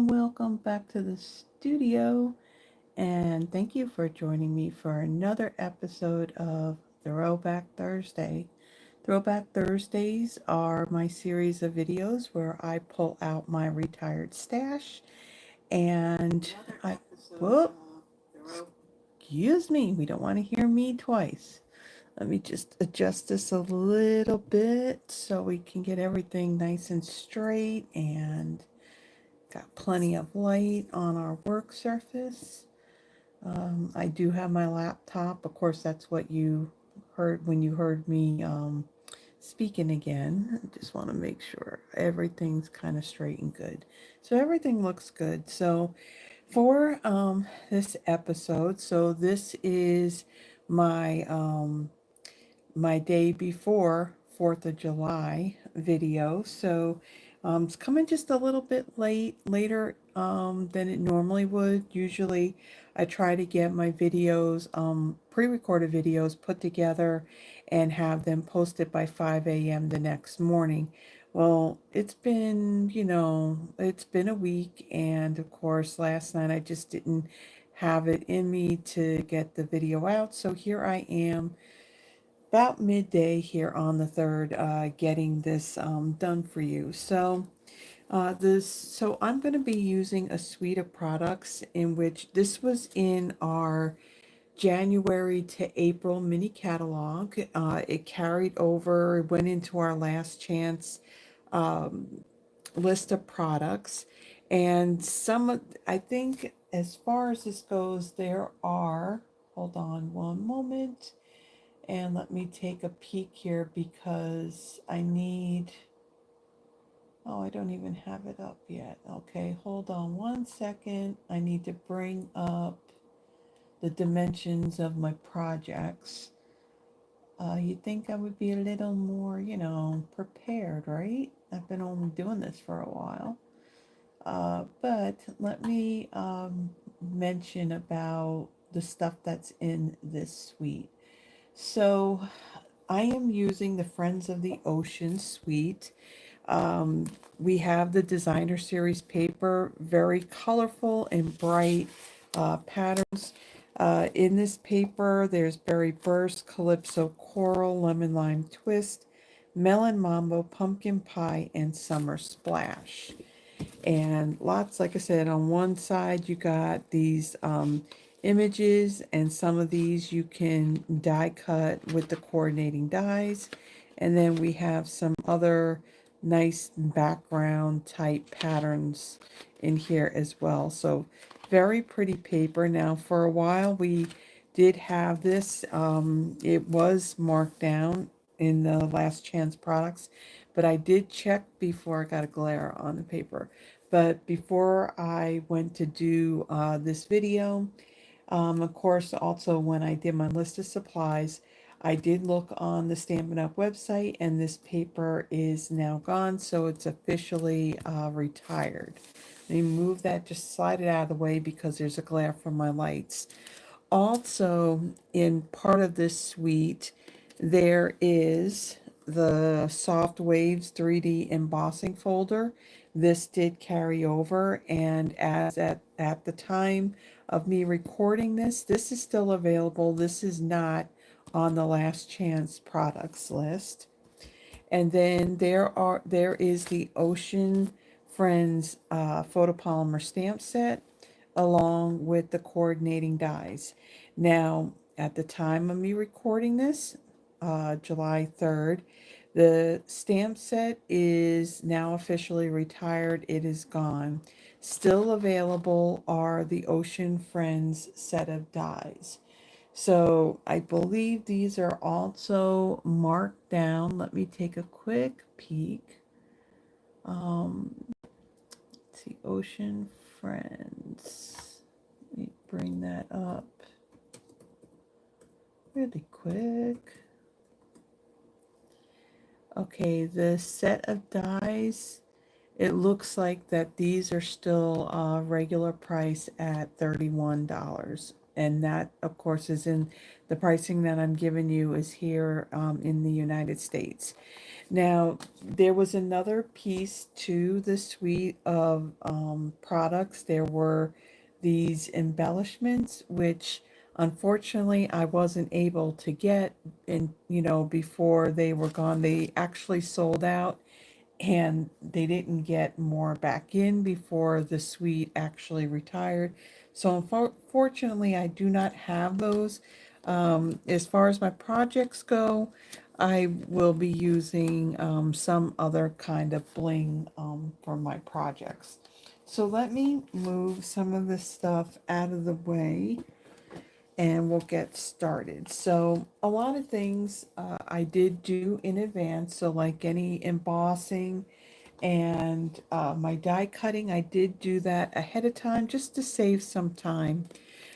welcome back to the studio. And thank you for joining me for another episode of Throwback Thursday. Throwback Thursdays are my series of videos where I pull out my retired stash and I, whoop, excuse me, we don't want to hear me twice. Let me just adjust this a little bit so we can get everything nice and straight and got plenty of light on our work surface. I do have my laptop. Of course, that's what you heard when you heard me speaking again. I just want to make sure everything's kind of straight and good. So everything looks good. So for this episode, so this is my my day before 4th of July video. So it's coming just a little bit later than it normally would. Usually I try to get my videos, pre-recorded videos put together and have them posted by 5 a.m. the next morning. Well, it's been, it's been a week, and of course last night I just didn't have it in me to get the video out. So here I am about midday here on the 3rd, getting this done for you. So I'm going to be using a suite of products in which this was in our January to April mini catalog. It carried over, went into our last chance um, list of products. And I think as far as this goes, there are, hold on one moment. And let me take a peek here because I need, oh, I don't even have it up yet. Okay, hold on one second. I need to bring up the dimensions of my projects. You'd think I would be a little more, prepared, right? I've been only doing this for a while. But let me mention about the stuff that's in this suite. So I am using the Friends of the Ocean suite. We have the designer series paper, very colorful and bright patterns. In this paper, there's Berry Burst, Calypso Coral, Lemon Lime Twist, Melon Mambo, Pumpkin Pie, and Summer Splash. And lots, like I said, on one side you got these images, and some of these you can die cut with the coordinating dies. And then we have some other nice background type patterns in here as well. So very pretty paper. Now for a while we did have this. It was marked down in the last chance products, but I did check before. I got a glare on the paper. But before I went to do this video, of course, also when I did my list of supplies, I did look on the Stampin' Up website, and this paper is now gone, so it's officially retired. Let me move that, just slide it out of the way because there's a glare from my lights. Also, in part of this suite, there is the Soft Waves 3D embossing folder. This did carry over, and as at the time of me recording this, this is still available. This is not on the last chance products list. And then there is the Ocean Friends photopolymer stamp set along with the coordinating dies. Now, at the time of me recording this, July 3rd, the stamp set is now officially retired. It is gone. Still available are the Ocean Friends set of dies. So I believe these are also marked down. Let me take a quick peek. Let's see, Ocean Friends. Let me bring that up really quick. Okay, the set of dies, it looks like that these are still regular price at $31. And that, of course, is in The pricing that I'm giving you is here in the United States. Now, there was another piece to the suite of products. There were these embellishments, which unfortunately I wasn't able to get in, before they were gone. They actually sold out and they didn't get more back in before the suite actually retired. So unfortunately, I do not have those. As far as my projects go, I will be using some other kind of bling for my projects. So let me move some of this stuff out of the way and we'll get started. So a lot of things I did do in advance. So like any embossing and my die cutting, I did do that ahead of time just to save some time.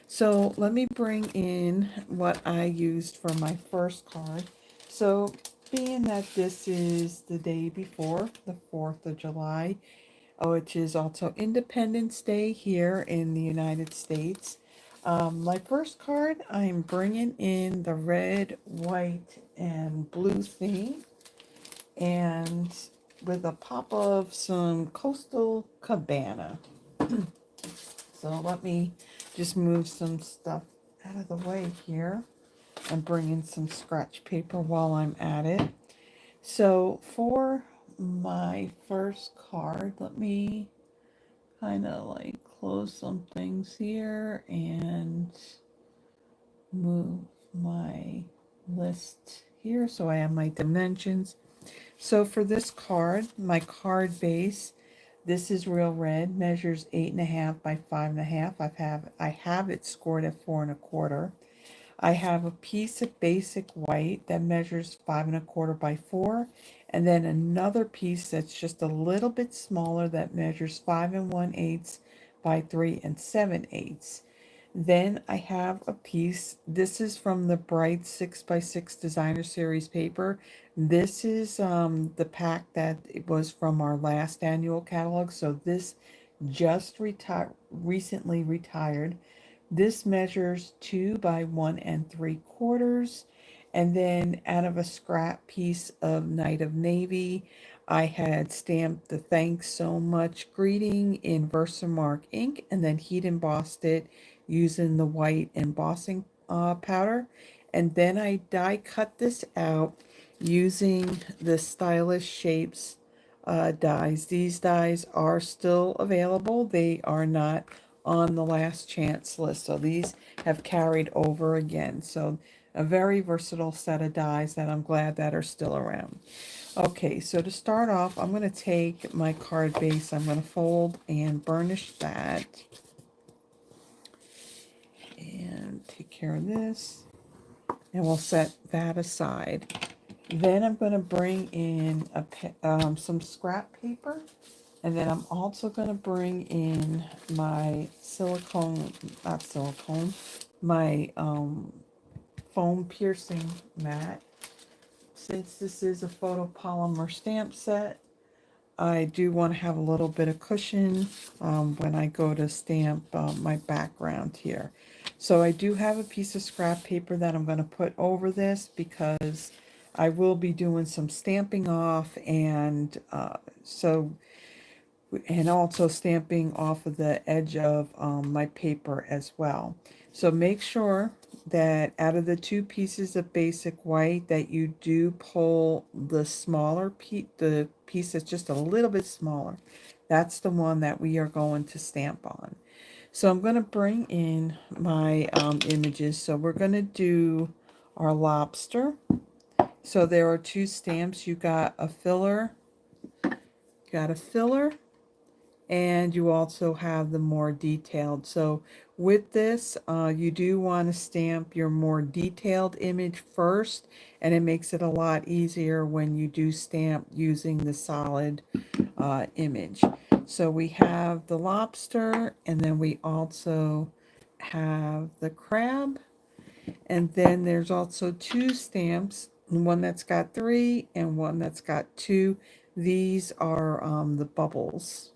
So let me bring in what I used for my first card. So being that this is the day before the 4th of July, which is also Independence Day here in the United States. My first card, I'm bringing in the red, white, and blue theme, and with a pop of some Coastal Cabana. So let me just move some stuff out of the way here and bring in some scratch paper while I'm at it. So for my first card, let me kind of like close some things here and move my list here so I have my dimensions. So for this card, my card base, this is real red, measures 8.5 by 5.5. I have it scored at 4.25. I have a piece of basic white that measures 5.25 by 4, and then another piece that's just a little bit smaller that measures 5 1/8 by 3 7/8. Then I have a piece, this is from the Bright 6x6 Designer Series paper. This is the pack that it was from our last annual catalog, so this just recently retired. This measures 2 by 1 3/4. And then out of a scrap piece of Night of Navy, I had stamped the thanks so much greeting in Versamark ink and then heat embossed it using the white embossing powder. And then I die cut this out using the Stylish Shapes dies. These dies are still available. They are not on the last chance list. So these have carried over again. So a very versatile set of dies that I'm glad that are still around. Okay, so to start off, I'm going to take my card base, I'm going to fold and burnish that. And take care of this. And we'll set that aside. Then I'm going to bring in some scrap paper. And then I'm also going to bring in my my foam piercing mat. Since this is a photopolymer stamp set, I do want to have a little bit of cushion when I go to stamp my background here. So I do have a piece of scrap paper that I'm going to put over this because I will be doing some stamping off and and also stamping off of the edge of my paper as well. So make sure that out of the two pieces of basic white that you do pull the smaller piece, the piece that's just a little bit smaller. That's the one that we are going to stamp on. So I'm going to bring in my images. So we're going to do our lobster. So there are two stamps. You got a filler, and you also have the more detailed. So with this, you do want to stamp your more detailed image first, and it makes it a lot easier when you do stamp using the solid image. So we have the lobster, and then we also have the crab, and then there's also two stamps, one that's got 3 and one that's got 2. These are the bubbles.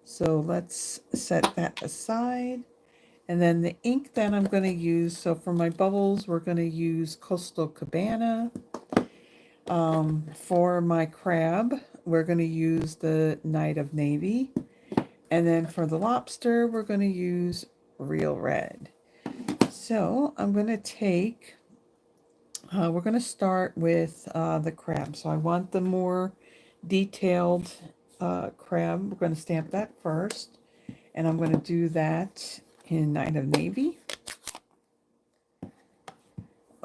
So let's set that aside. And then the ink that I'm going to use, so for my bubbles, we're going to use Coastal Cabana. For my crab, we're going to use the Night of Navy. And then for the lobster, we're going to use Real Red. So I'm going to take, we're going to start with the crab. So I want the more detailed crab. We're going to stamp that first. And I'm going to do that in Night of Navy.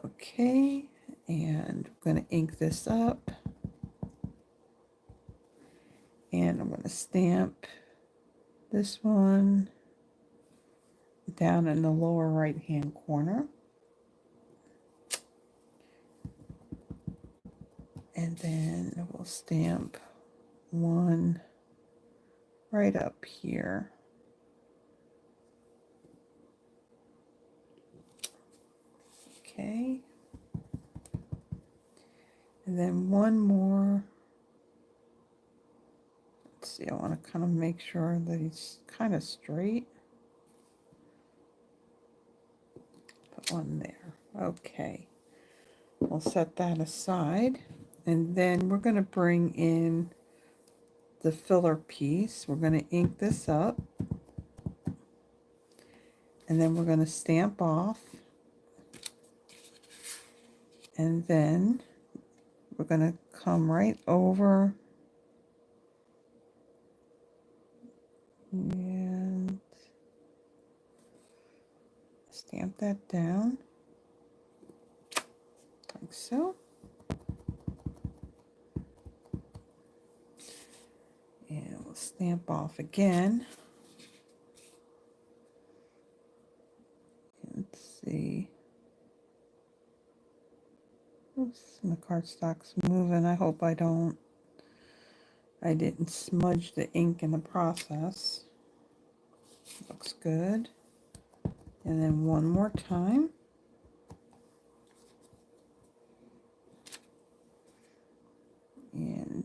Okay, and I'm going to ink this up. And I'm going to stamp this one down in the lower right hand corner. And then we'll stamp one right up here. Okay. And then one more. Let's see, I want to kind of make sure that he's kind of straight. Put one there. Okay. We'll set that aside. And then we're going to bring in the filler piece. We're going to ink this up. And then we're going to stamp off. And then we're going to come right over and stamp that down like so. And we'll stamp off again. Let's see. Oops, my cardstock's moving. I hope I didn't smudge the ink in the process. Looks good. And then one more time. And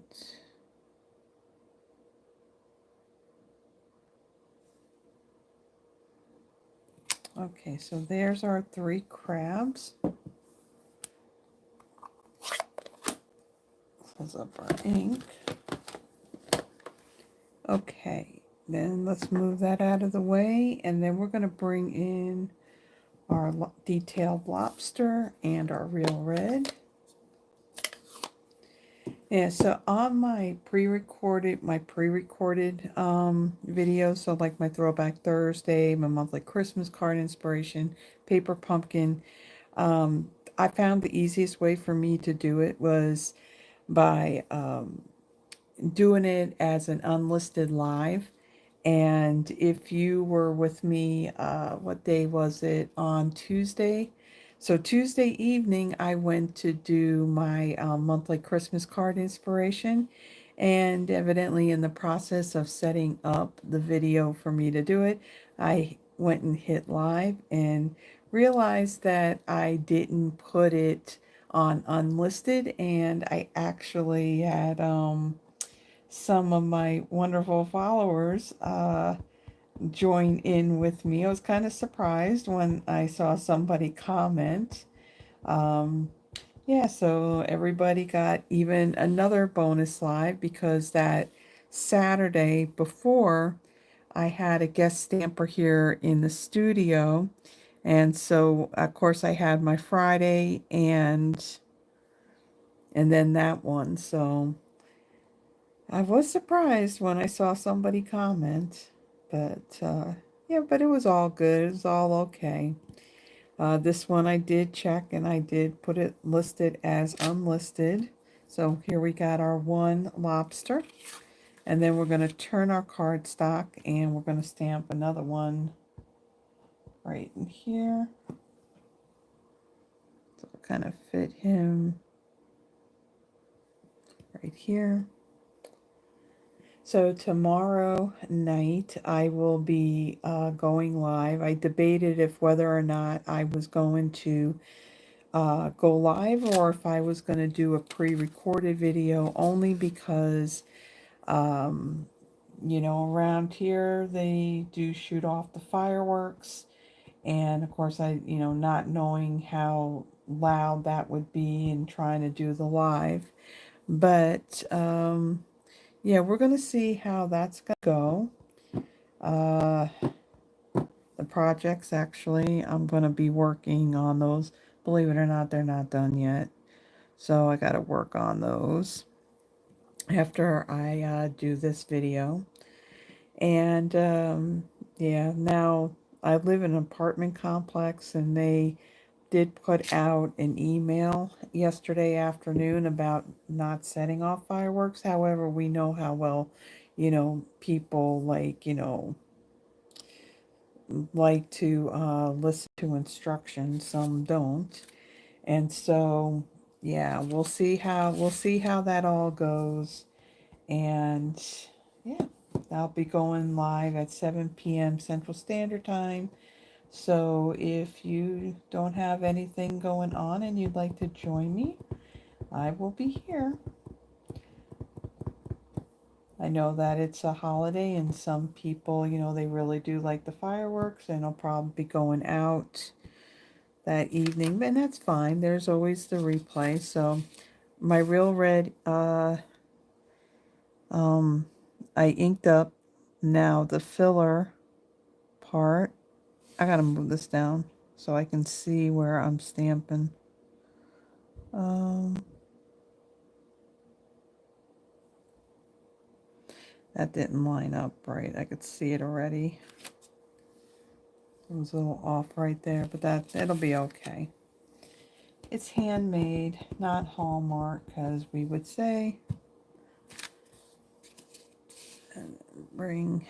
okay, so there's our 3 crabs. Fills up our ink. Okay, then let's move that out of the way, and then we're going to bring in our detailed lobster and our Real Red. Yeah, so on my pre-recorded videos, so like my Throwback Thursday, my monthly Christmas card inspiration, Paper Pumpkin, I found the easiest way for me to do it was by doing it as an unlisted live. And if you were with me, what day was it? On Tuesday. So Tuesday evening, I went to do my monthly Christmas card inspiration. And evidently in the process of setting up the video for me to do it, I went and hit live and realized that I didn't put it on unlisted. And I actually had some of my wonderful followers join in with me. I was kind of surprised when I saw somebody comment. Yeah, so everybody got even another bonus live because that Saturday before I had a guest stamper here in the studio. And so, of course, I had my Friday and then that one. So I was surprised when I saw somebody comment, but yeah, but it was all good. It was all okay. This one I did check and I did put it listed as unlisted. So here we got our 1 lobster. And then we're going to turn our cardstock and we're going to stamp another one right in here. So we'll kind of fit him right here. So tomorrow night I will be going live. I debated if whether or not I was going to go live or if I was going to do a pre-recorded video, only because you know, around here they do shoot off the fireworks, And of course, not knowing how loud that would be and trying to do the live. But yeah, we're going to see how that's going to go. The projects, actually, I'm going to be working on those. Believe it or not, they're not done yet. So I got to work on those after I do this video. And yeah, now I live in an apartment complex, and they did put out an email yesterday afternoon about not setting off fireworks. However, we know how well, people like to listen to instructions. Some don't. And so, yeah, we'll see how that all goes. And yeah, I'll be going live at 7 p.m. Central Standard Time. So if you don't have anything going on and you'd like to join me, I will be here. I know that it's a holiday and some people, they really do like the fireworks, and I'll probably be going out that evening, and that's fine. There's always the replay. So my Real Red, I inked up now the filler part. I gotta move this down so I can see where I'm stamping. That didn't line up right. I could see it already. It was a little off right there, but it'll be okay. It's handmade, not Hallmark, as we would say. And bring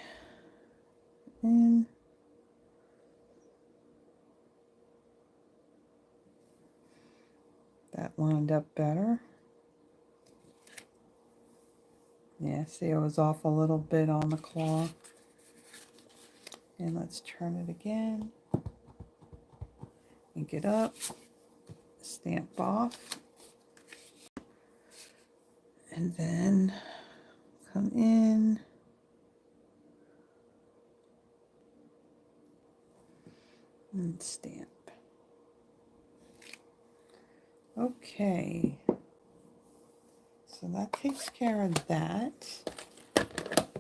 in. That lined up better. Yeah, see, I was off a little bit on the claw. And let's turn it again. Ink it up. Stamp off. And then come in. And stamp. Okay. So that takes care of that.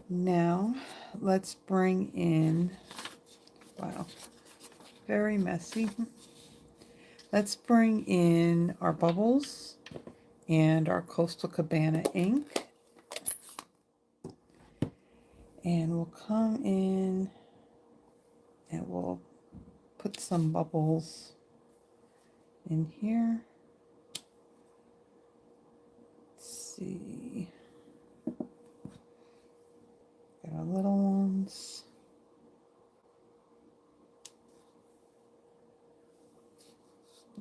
Now, let's bring in, wow, very messy. Let's bring in our bubbles and our Coastal Cabana ink. And we'll come in and we'll put some bubbles in here. Let's see. Got our little ones.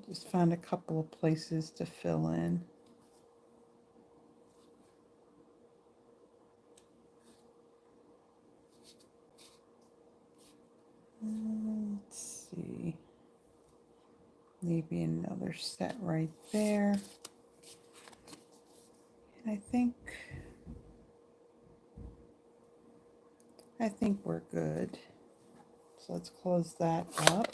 Just find a couple of places to fill in. Let's see. Maybe another set right there. And I think we're good. So let's close that up.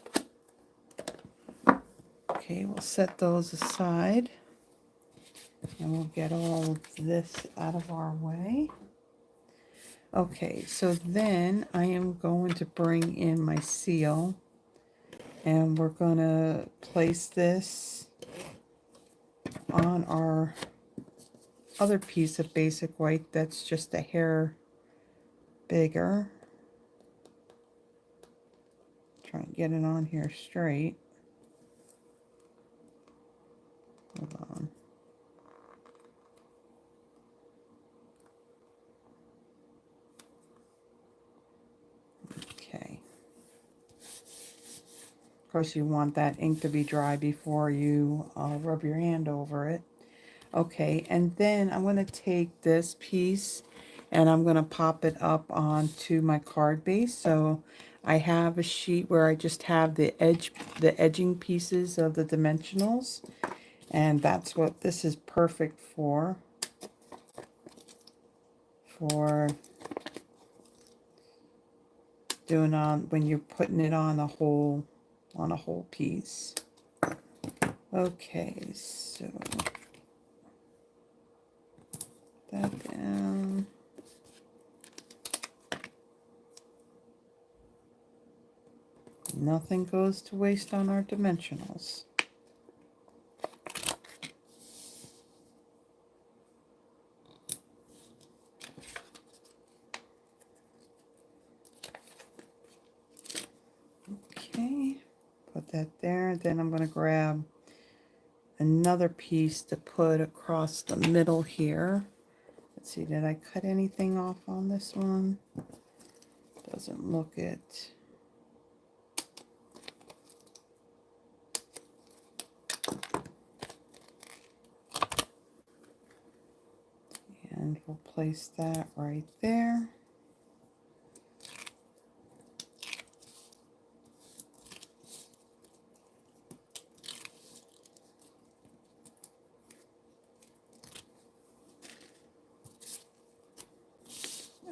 Okay, we'll set those aside. And we'll get all of this out of our way. Okay, so then I am going to bring in my seal. And we're going to place this on our other piece of basic white that's just a hair bigger. Try and get it on here straight. Hold on. Okay. Of course, you want that ink to be dry before you rub your hand over it. Okay, and then I'm going to take this piece and I'm going to pop it up onto my card base. So I have a sheet where I just have the edging pieces of the dimensionals, and that's what this is perfect for doing on when you're putting it on a whole on a whole piece. Okay, so that down. Nothing goes to waste on our dimensionals. Okay, put that there. Then I'm going to grab another piece to put across the middle here. Let's see, did I cut anything off on this one? Doesn't look it. And we'll place that right there.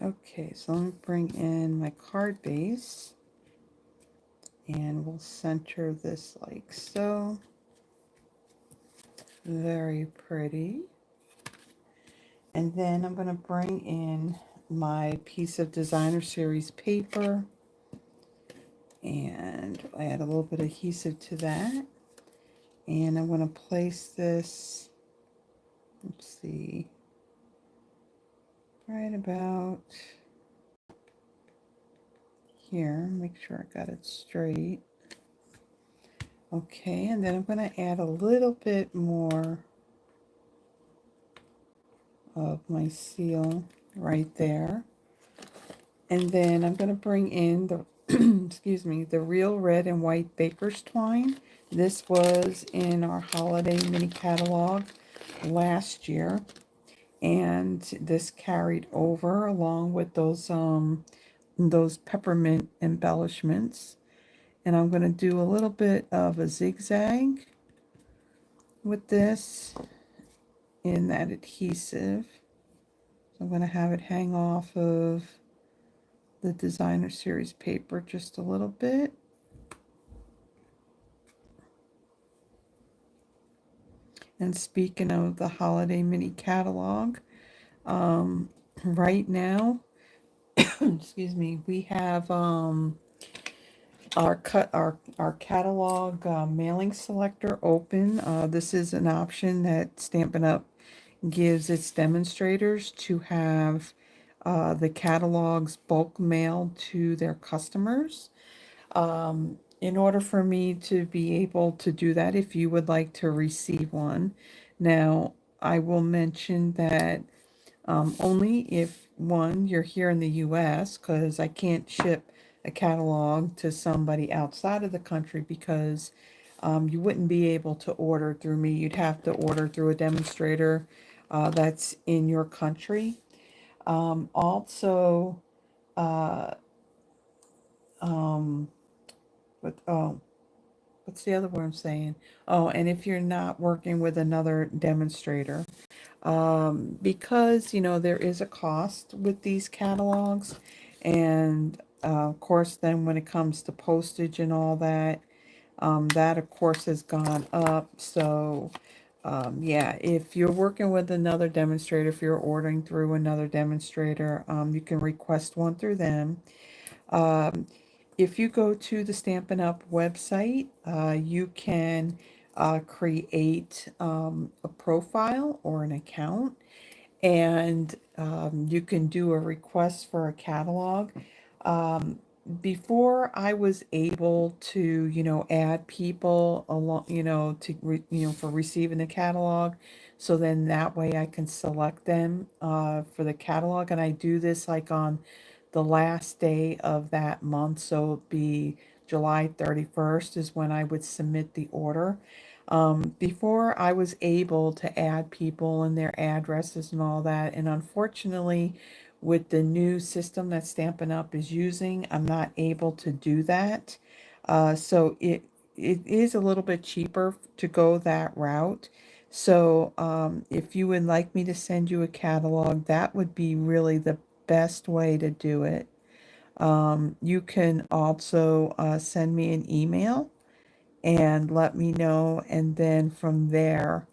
Okay, so let me bring in my card base, and we'll center this like so. Very pretty. And then I'm going to bring in my piece of designer series paper, and add a little bit of adhesive to that. And I'm going to place this, let's see, right about here. Make sure I got it straight. Okay, and then I'm going to add a little bit more of my seal right there. And then I'm going to bring in the excuse me, the real red and white baker's twine. This was in our holiday mini catalog last year, and this carried over along with those peppermint embellishments. And I'm going to do a little bit of a zigzag with this in that adhesive. So I'm going to have it hang off of the designer series paper just a little bit. And speaking of the holiday mini catalog, right now, excuse me, we have our catalog mailing selector open. This is an option that Stampin' Up gives its demonstrators to have the catalogs bulk mailed to their customers. In order for me to be able to do that, if you would like to receive one, now I will mention that only if, one, you're here in the US, because I can't ship a catalog to somebody outside of the country, because you wouldn't be able to order through me. You'd have to order through a demonstrator that's in your country. Also, uh, um, what's the other word I'm saying? Oh, and if you're not working with another demonstrator, because, there is a cost with these catalogs, and of course, then when it comes to postage and all that, that of course has gone up. So, yeah, if you're working with another demonstrator, if you're ordering through another demonstrator, you can request one through them. Um, if you go to the Stampin' Up website, you can create a profile or an account, and you can do a request for a catalog. Um, Before I was able to, add people along, for receiving the catalog, so then that way I can select them for the catalog, and I do this like on the last day of that month, so it'd be July 31st is when I would submit the order. Before I was able to add people and their addresses and all that, and unfortunately, with the new system that Stampin' Up is using, I'm not able to do that. So it is a little bit cheaper to go that route. So if you would like me to send you a catalog, that would be really the best way to do it. You can also send me an email, and let me know. And then from there,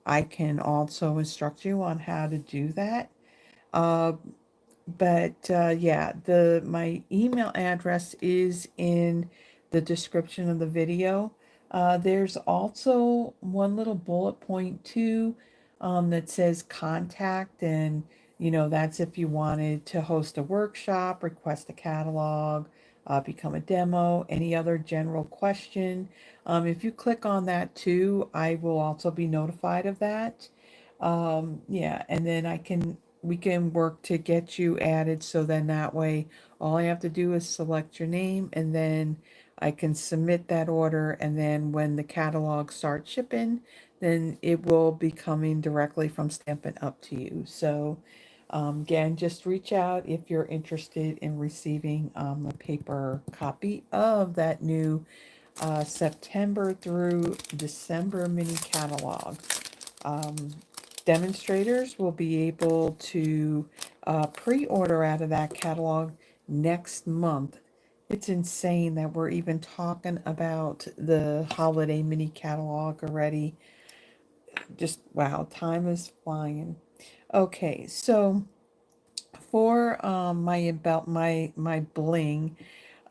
I can also instruct you on how to do that. Uh, yeah, the my email address is in the description of the video. There's also one little bullet point too, that says contact, and that's if you wanted to host a workshop, request a catalog, become a demo, any other general question. If you click on that too, I will also be notified of that. Yeah, and then we can work to get you added, so then that way all I have to do is select your name, and then I can submit that order, and then when the catalog starts shipping, then it will be coming directly from Stampin' Up to you. So again, just reach out if you're interested in receiving a paper copy of that new September through December mini catalog. Um, Demonstrators will be able to pre-order out of that catalog next month. It's insane that we're even talking about the holiday mini catalog already. Just wow, time is flying. Okay, so for my about my bling,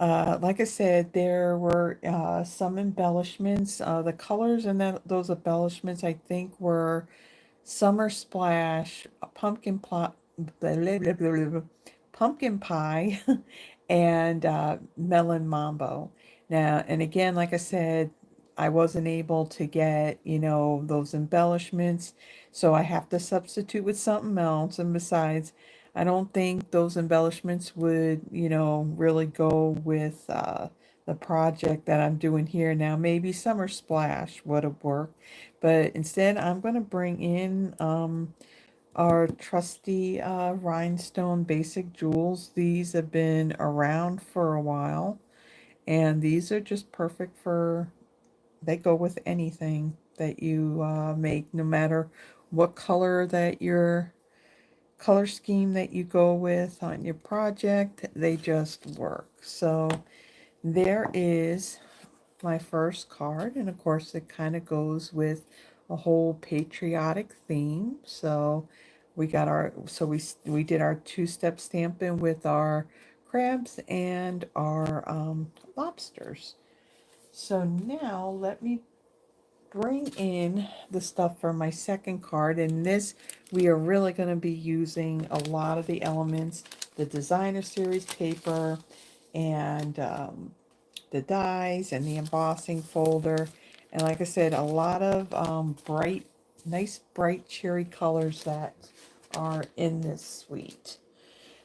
like I said, there were some embellishments. The colors in those embellishments, I think, were Summer Splash, pumpkin plot, pumpkin pie, and melon mambo. Now, and again, like I said, I wasn't able to get, those embellishments, so I have to substitute with something else. And besides, I don't think those embellishments would, really go with the project that I'm doing here now. Maybe Summer Splash would have worked, but instead I'm going to bring in our trusty rhinestone basic jewels. These have been around for a while, and these are just perfect they go with anything that you make, no matter what color scheme that you go with on your project, they just work. So there is my first card, and of course it kind of goes with a whole patriotic theme. So we did our two-step stamping with our crabs and our lobsters. So now let me bring in the stuff for my second card. And this, we are really going to be using a lot of the elements, the designer series paper, and the dies and the embossing folder. And like I said, a lot of nice bright cherry colors that are in this suite.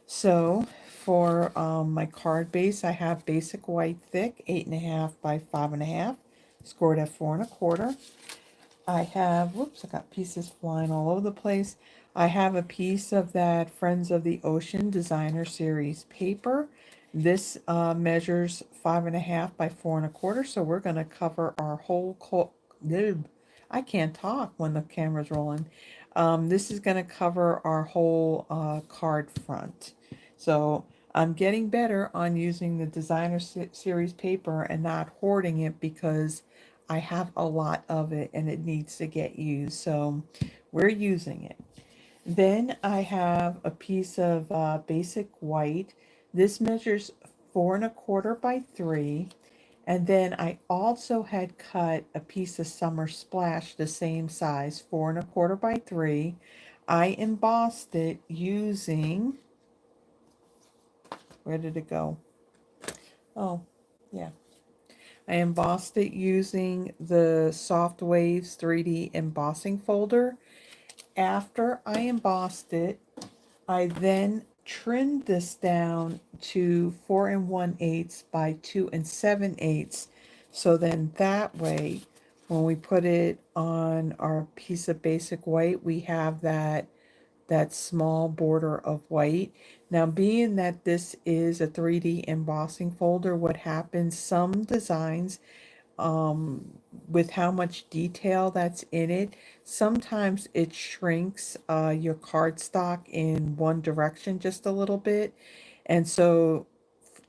So for my card base, I have basic white thick, 8.5 by 5.5, scored at 4.25. I have, whoops, I got pieces flying all over the place. I have a piece of that Friends of the Ocean Designer Series paper. This measures 5.5 by 4.25, so we're going to cover our whole, I can't talk when the camera's rolling. This is going to cover our whole card front. So I'm getting better on using the Designer Series paper and not hoarding it, because I have a lot of it and it needs to get used. So we're using it. Then I have a piece of basic white. This measures 4.25 by 3. And then I also had cut a piece of Summer Splash the same size, 4.25 by 3. I embossed it using, where did it go? Oh, yeah. I embossed it using the Soft Waves 3D embossing folder. After I embossed it, I then trimmed this down to 4 1/8 by 2 7/8. So then that way, when we put it on our piece of basic white, we have that small border of white. Now, being that this is a 3D embossing folder, what happens, some designs, with how much detail that's in it, sometimes it shrinks your cardstock in one direction just a little bit. And so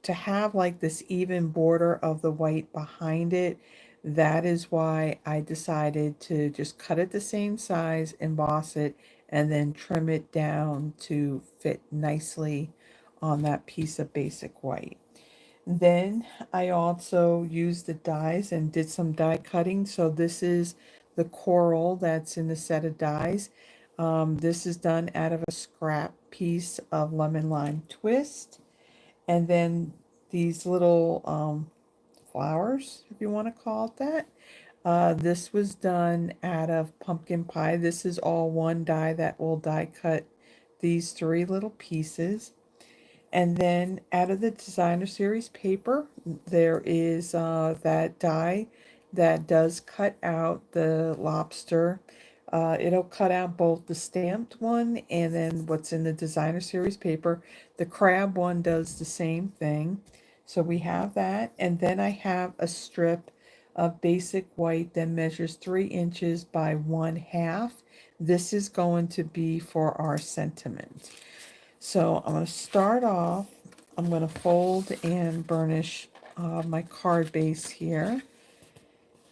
to have like this even border of the white behind it, That is why I decided to just cut it the same size, emboss it, and then trim it down to fit nicely on that piece of basic white. Then I also used the dies and did some die cutting. So this is the coral that's in the set of dies. This is done out of a scrap piece of lemon lime twist. And then these little flowers, if you want to call it that. This was done out of pumpkin pie. This is all one die that will die cut these three little pieces. And then out of the designer series paper, there is that die that does cut out the lobster. It'll cut out both the stamped one and then what's in the designer series paper. The crab one does the same thing. So we have that. And then I have a strip of basic white that measures 3 inches by 1/2. This is going to be for our sentiment. So I'm going to start off, I'm going to fold and burnish my card base here.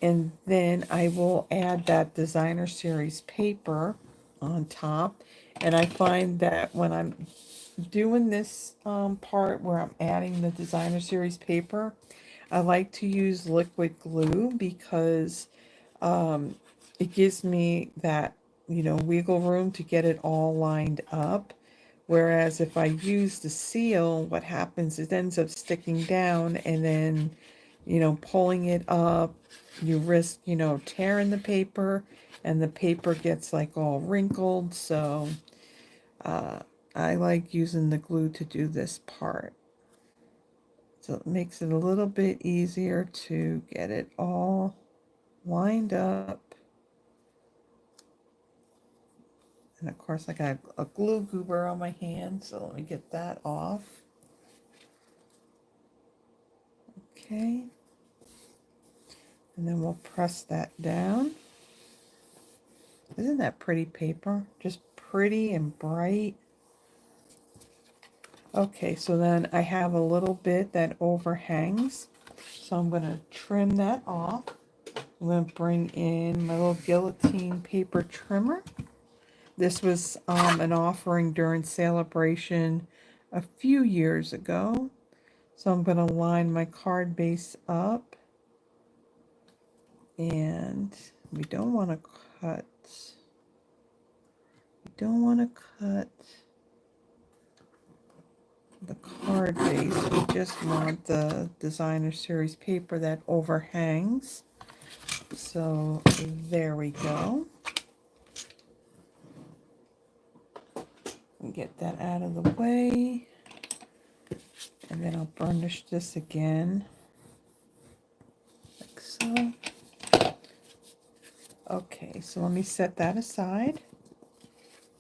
And then I will add that designer series paper on top. And I find that when I'm doing this part where I'm adding the designer series paper, I like to use liquid glue because it gives me that, wiggle room to get it all lined up. Whereas if I use the seal, what happens, it ends up sticking down and then, pulling it up, you risk, tearing the paper and the paper gets like all wrinkled. So uh, I like using the glue to do this part. So it makes it a little bit easier to get it all lined up. And of course I got a glue goober on my hand, so let me get that off. Okay. And then we'll press that down. Isn't that pretty paper? Just pretty and bright. Okay, so then I have a little bit that overhangs. So I'm going to trim that off. I'm going to bring in my little guillotine paper trimmer. This was an offering during Celebration a few years ago. So I'm going to line my card base up. And we don't want to cut. We don't want to cut the card base. We just want the designer series paper that overhangs. So there we go. Get that out of the way. And then I'll burnish this again. Like so. Okay, so let me set that aside.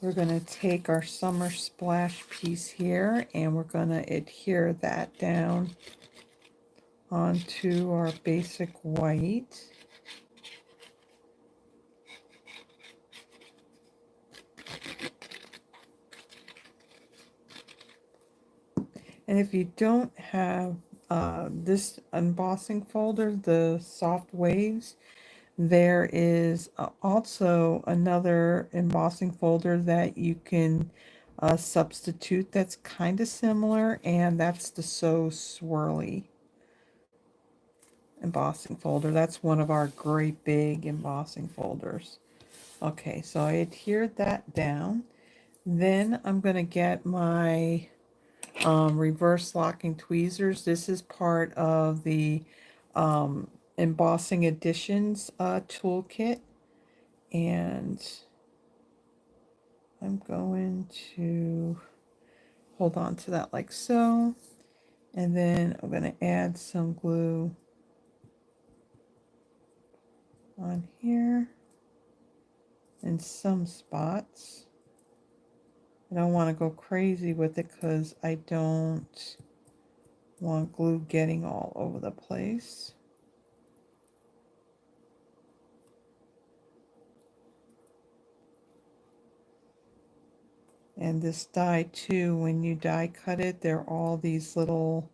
We're going to take our summer splash piece here and we're going to adhere that down onto our basic white. And if you don't have this embossing folder, the soft waves, there is also another embossing folder that you can substitute that's kind of similar, and that's the So Swirly embossing folder. That's one of our great big embossing folders. Okay, so I adhered that down. Then I'm going to get my reverse locking tweezers. This is part of the embossing additions toolkit, and I'm going to hold on to that like so, and then I'm going to add some glue on here in some spots. I don't want to go crazy with it because I don't want glue getting all over the place. And this die too, when you die cut it, there are all these little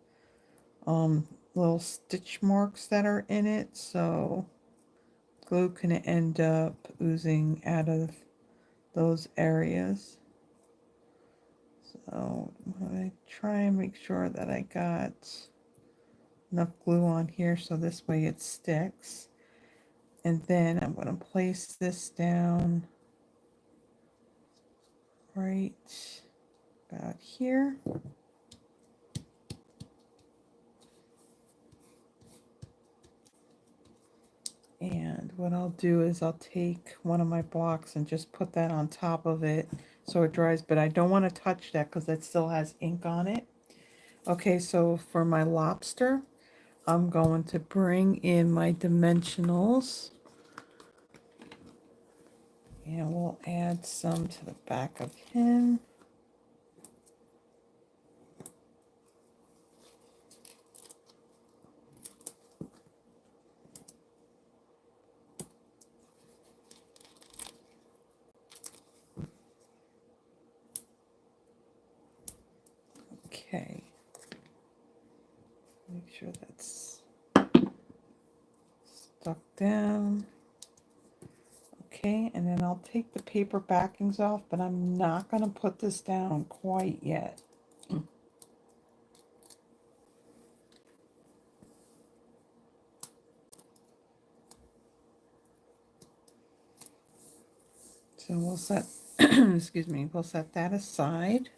little stitch marks that are in it, so glue can end up oozing out of those areas. So I'm going to try and make sure that I got enough glue on here so this way it sticks. And then I'm going to place this down right about here. And what I'll do is I'll take one of my blocks and just put that on top of it so it dries, but I don't want to touch that because that still has ink on it. Okay, so for my lobster, I'm going to bring in my dimensionals and we'll add some to the back of him. Okay, make sure that's stuck down. Okay, and then I'll take the paper backings off, but I'm not going to put this down quite yet. So we'll set, excuse me, we'll set that aside.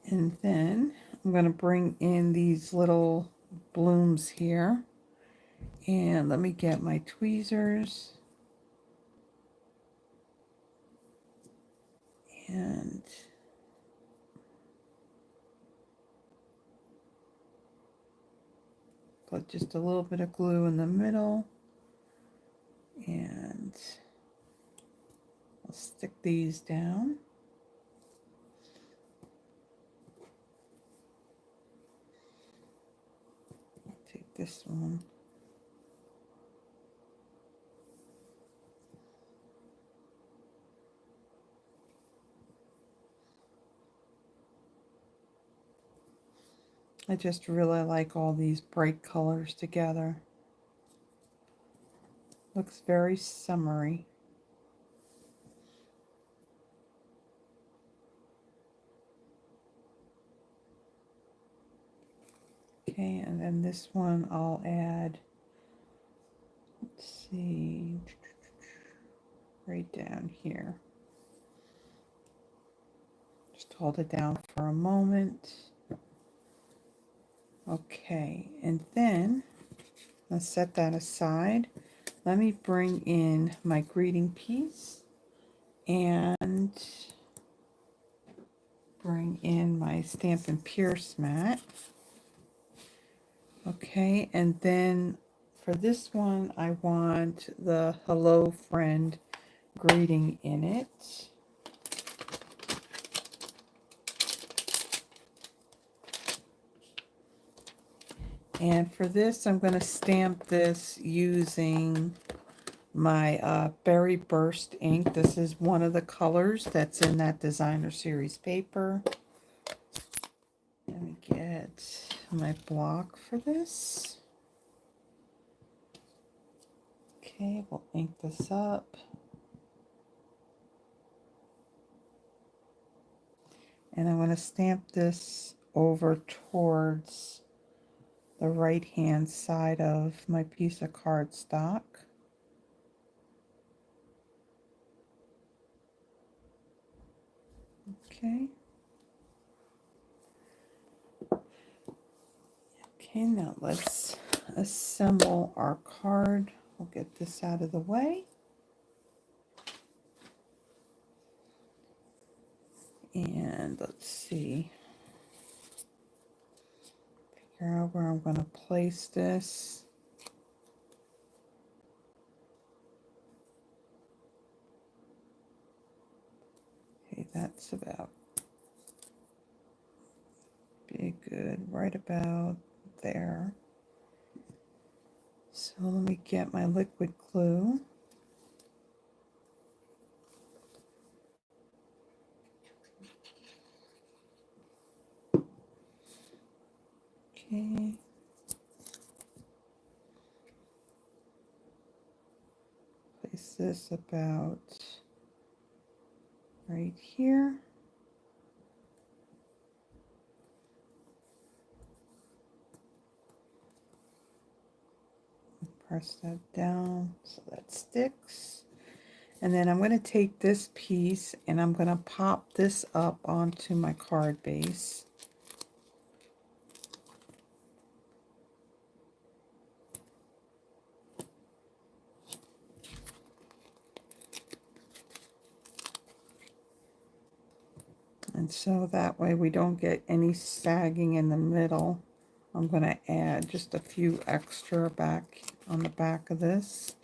And then I'm going to bring in these little blooms here. And let me get my tweezers. And put just a little bit of glue in the middle. And I'll stick these down. Take this one. I just really like all these bright colors together. Looks very summery. Okay, and then this one I'll add, let's see, right down here. Just hold it down for a moment. Okay, and then let's set that aside. Let me bring in my greeting piece and bring in my Stampin' Pierce mat. Okay, and then for this one, I want the Hello Friend greeting in it. And for this, I'm going to stamp this using my Berry Burst ink. This is one of the colors that's in that designer series paper. Let me get my block for this. Okay, we'll ink this up. And I'm going to stamp this over towards the right hand side of my piece of cardstock. Okay. Okay, now let's assemble our card. We'll get this out of the way. And let's see. Figure out where I'm going to place this. Okay, that's about be good, right about there. So let me get my liquid glue. Okay, Place this about right here. Press that down so that sticks. And then I'm going to take this piece and I'm going to pop this up onto my card base. And so that way we don't get any sagging in the middle. I'm going to add just a few extra back on the back of this.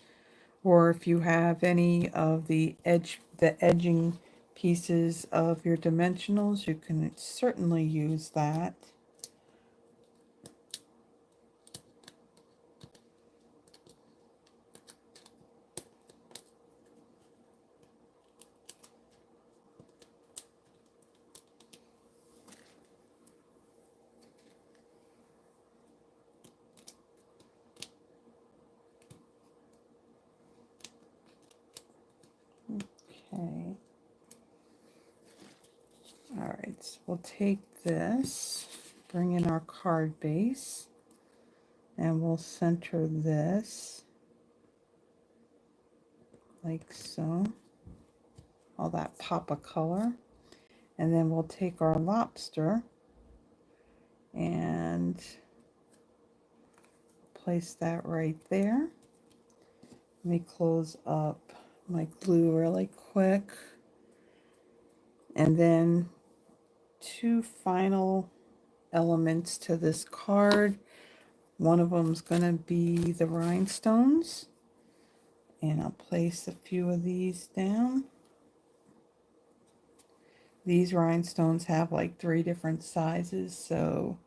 Or if you have any of the edging pieces of your dimensionals, you can certainly use that. Okay. All right, so we'll take this, bring in our card base, and we'll center this like so. All that pop of color. And then we'll take our lobster and place that right there. Let me close up my glue really quick. And then two final elements to this card. One of them is going to be the rhinestones. And I'll place a few of these down. These rhinestones have like 3 different sizes, so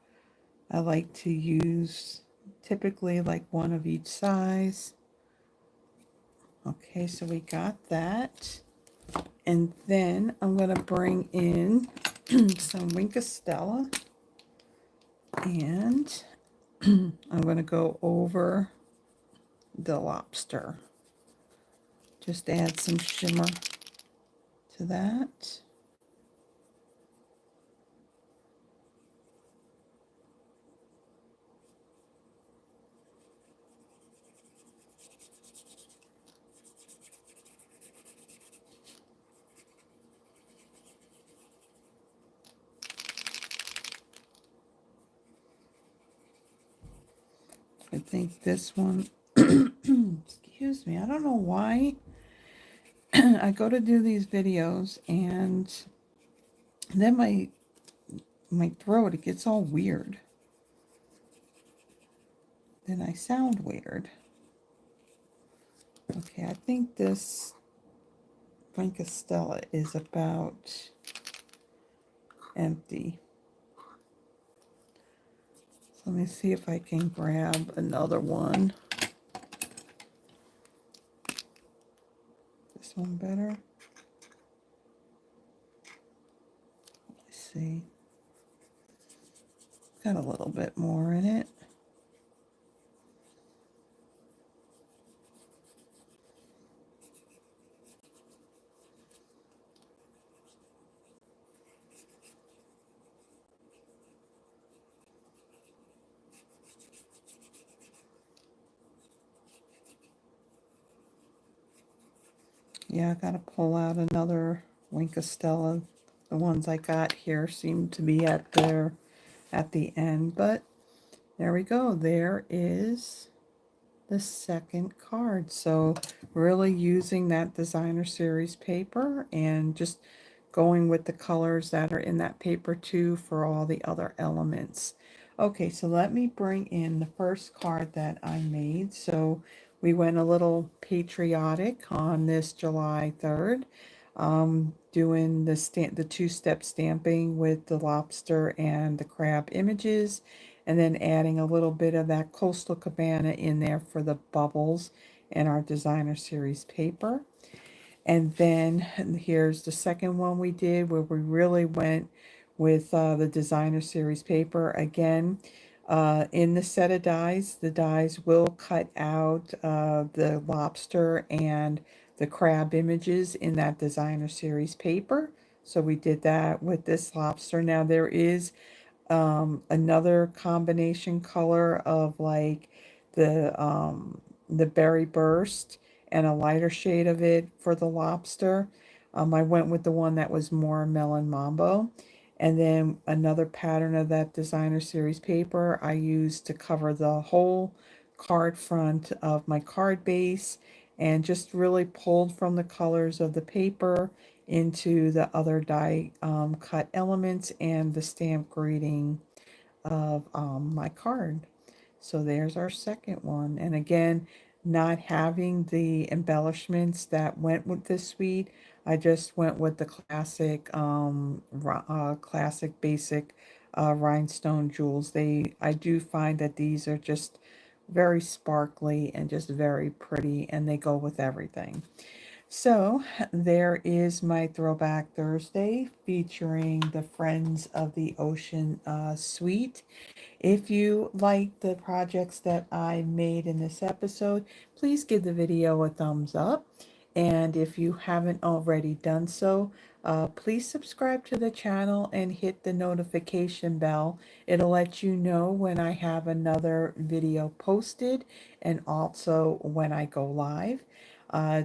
I like to use typically like one of each size. Okay, so we got that. And then I'm going to bring in some Wink of Stella. And I'm going to go over the lobster. Just add some shimmer to that. I think this one, excuse me, I don't know why I go to do these videos and then my throat, it gets all weird. Then I sound weird. Okay, I think this Wink of Stella is about empty. So let me see if I can grab another one. This one better. Let's see. Got a little bit more in it. Yeah, I gotta pull out another Wink of Stella. The ones I got here seem to be at the end, but there we go. There is the second card. So really using that designer series paper and just going with the colors that are in that paper too for all the other elements. Okay, so let me bring in the first card that I made. So we went a little patriotic on this July 3rd, doing the two-step stamping with the lobster and the crab images, and then adding a little bit of that Coastal Cabana in there for the bubbles and our designer series paper. And then here's the second one we did where we really went with the designer series paper again. In the set of dies, the dies will cut out the lobster and the crab images in that designer series paper. So we did that with this lobster. Now there is another combination color of like the berry burst and a lighter shade of it for the lobster. I went with the one that was more melon mambo, and then another pattern of that designer series paper I used to cover the whole card front of my card base, and just really pulled from the colors of the paper into the other die cut elements and the stamp greeting of my card. So there's our second one. And again, not having the embellishments that went with this suite, I just went with the classic, classic basic rhinestone jewels. I do find that these are just very sparkly and just very pretty, and they go with everything. So there is my Throwback Thursday featuring the Friends of the Ocean suite. If you like the projects that I made in this episode, please give the video a thumbs up. And if you haven't already done so, please subscribe to the channel and hit the notification bell. It'll let you know when I have another video posted and also when I go live.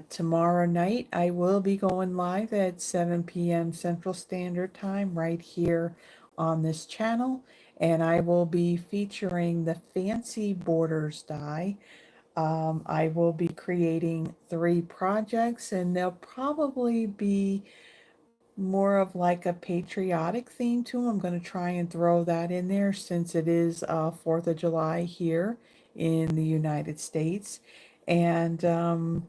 Tomorrow night, I will be going live at 7 p.m. Central Standard Time right here on this channel, and I will be featuring the Fancy Borders die. I will be creating 3 projects, and they'll probably be more of like a patriotic theme to them. I'm going to try and throw that in there since it is 4th of July here in the United States. And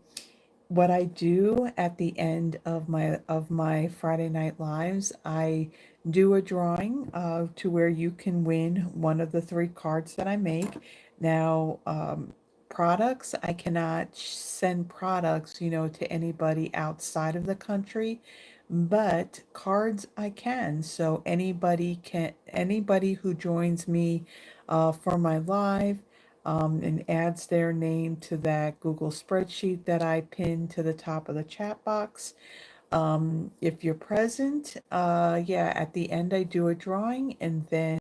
what I do at the end of my Friday night lives, I do a drawing to where you can win one of the 3 cards that I make. Now, products, I cannot send products, to anybody outside of the country, but cards I can. So anybody who joins me for my live and adds their name to that Google spreadsheet that I pinned to the top of the chat box. If you're present, yeah, at the end I do a drawing, and then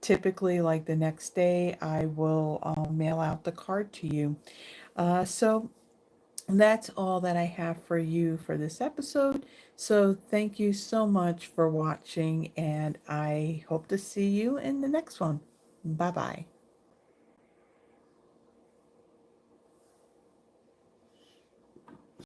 typically like the next day I will mail out the card to you. So that's all that I have for you for this episode. So thank you so much for watching, and I hope to see you in the next one. Bye bye.